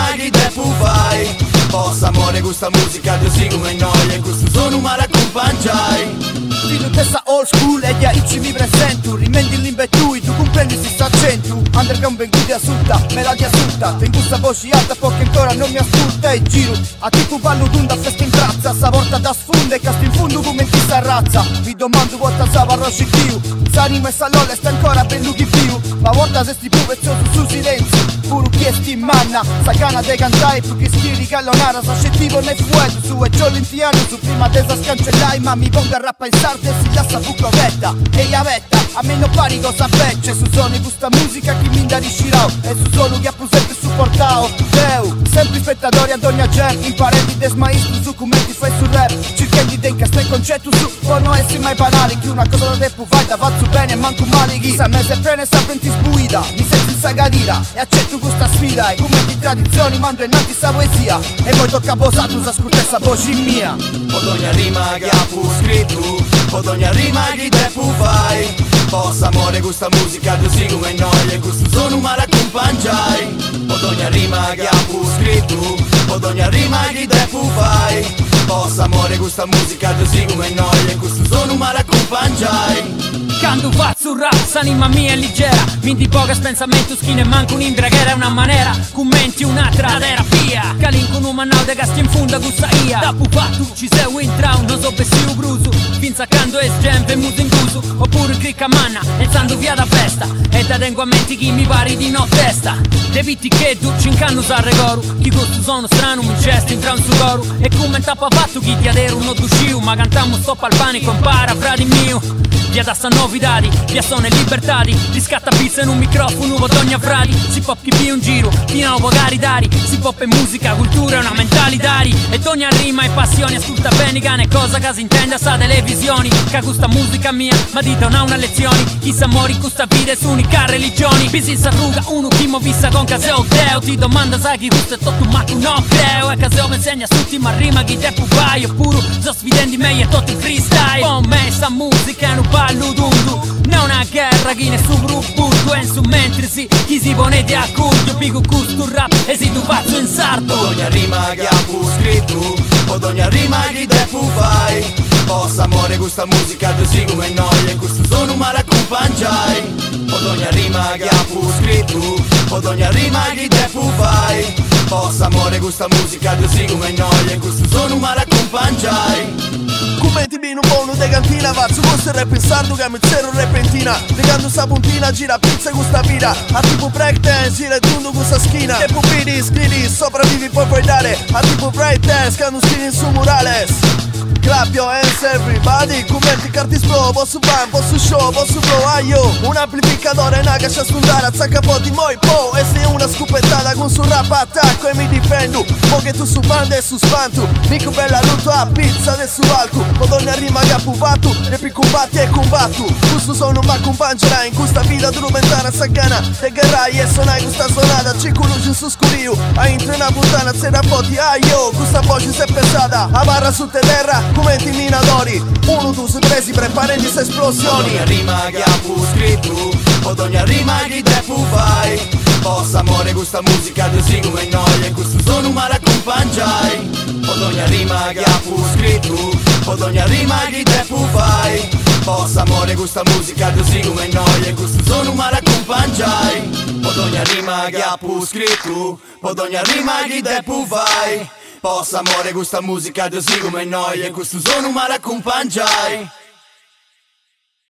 rima che tempo fai? Posso amore questa musica così come noi, e questo sono male accompagnai. Figlio testa old school e gli amici mi presento. Rimendi l'imbetui, tu comprendi si sta accento. Underground venduti assunta, melodia assunta. Tengo sta voce alta perché ancora non mi ascolta. E giro, a tipo ballo d'unda festa in razza. Sta volta da sfonda e casto in fondo come ti sta razza. Mi domando quanto stava rosci più. S'anima e salolle sta ancora ben lunghi più. Ma volta se sti più vezzoso su silenzio. Puro chiesti in manna, sa cana de cantai più che schiri callonara. Sa scettivo nel fuoco, su e già l'intiano. Su prima tesa scancellai, ma mi pongo a rappa in sarde e si lascia bucovetta. E iavetta, a me non pari cosa fece. Su sono questa musica chi mi indariscirà. E su solo che ha più sempre supportato. Deu, sempre spettatori ad ogni agente. Imparenti des maestro su come ti fai sul rap. Cercando di incastrare il concetto su, può non essere mai banale. Che una cosa da tempo fai, da faccio bene e manco male. Chi sa me se prende sempre ti spuida. Mi sento in sagadira e accetto questa sfida. E come di tradizioni mando innanzi sta poesia. E poi tocca posato, usa ascolta sta voce mia. Pod ogni rima che ha pu scritto, pod ogni rima che tempo fai? Posso amore questa musica così come noi, e questo sono male accompagnai. Pod ogni rima che ha pu scritto, pod ogni rima che tempo fai? Posso amore questa musica così come noi, e questo sono male accompagnai. Quando faccio un rap, s'anima mia è leggera. Minti poca pensamento, skin e manco un'indraghera. È una manera, commenti un'altra terapia. Calin con un manau de casti in funda gusta ia. Da pupatu ci sei in traun, non so bessi un bruso. Finza quando è sgempe muso in guso. Oppure cricca manna, enzando via da festa. E da tengo a menti chi mi pari di no testa. Debiti che tu cincanno sa regoru. Chi questo sono strano, mi cesto in traun su goru. E come in tappa fatto chi ti adero un odusciu. Ma cantammo stop al panico, impara frati mio. Via da sta novitadi, via sono e libertadi. Riscatta pizza in un microfono, votogna frati. Si può più un giro, fino a pagare dari. Si può per musica, cultura e una mentalitari. E ogni rima e passione, ascolta bene cane cosa che si intende sa televisioni. Che questa musica mia, ma dite non ha una lezione. Chi sa mori in questa vita è su unica religioni. Bisi s'arruga, uno chi mo vista con caseo deo. Ti domanda sai chi questo è tutto ma tu no creo. E caseo mi insegna a tutti ma rima chi tempo vai. Oppure, sto sfidando me e tutto in freestyle. Con me sta musica è un ballo dundu. Non a guerra chi nessun gruppo. E su mentre si, chi si pone di accordo. Pico questo rap e si tu faccio in sardo. Pod ogni rima che ha pu scritto, pod ogni rima che tempo fai? Posso amore questa musica così come noi, e questo sono male accompagnai. Pod ogni rima che ha pu scritto, pod ogni rima che tempo fai? Posso amore questa musica così come noi, e questo sono male accompagnai. Commenti bene un buono de cantina. Faccio questo rap in sardo che mi zero repentina. Legando sta puntina, gira pizza con sta vita. A tipo breakdance, gira il tundu con sta schina. E pupini, scrivi, sopravvivi poi puoi dare. A tipo breakdance, che hanno scrivi su murales. Clap your hands everybody. Commenti carti spro, posso ban, posso show, posso flow. Aio, un amplificatore una che c'è spuntare. Azzacca po' di moi po'. E sei una scopettata con su rap attacco e mi difendo. Mo che tu su banda e su spantu. Mico bella lutto a pizza del su alto. Pod ogni rima che ha pupato, repi combatti e combattu. Questo sono ma accompagnerai in questa vita documentare saccana. Te guerrai e sonai questa sonata. Cico luce in su scurio. A intra una puntana, se rapporti. Aio, questa voce si è pesata. A barra su te terra. Commenti minatori, 1, 2, 3, si preparano queste esplosioni. Pod ogni rima che ha pu scritto, pod ogni rima che tempo fai? Posso amore questa musica così come noi, e questo sono male accompagnai. Pod ogni rima che ha pu scritto, pod ogni rima che tempo fai? Posso amore questa musica così come noi, e questo sono male accompagnai. Pod ogni rima che ha pu scritto, pod ogni rima che tempo fai? Posso amore questa musica così come noi, e questo sono male accompagnai.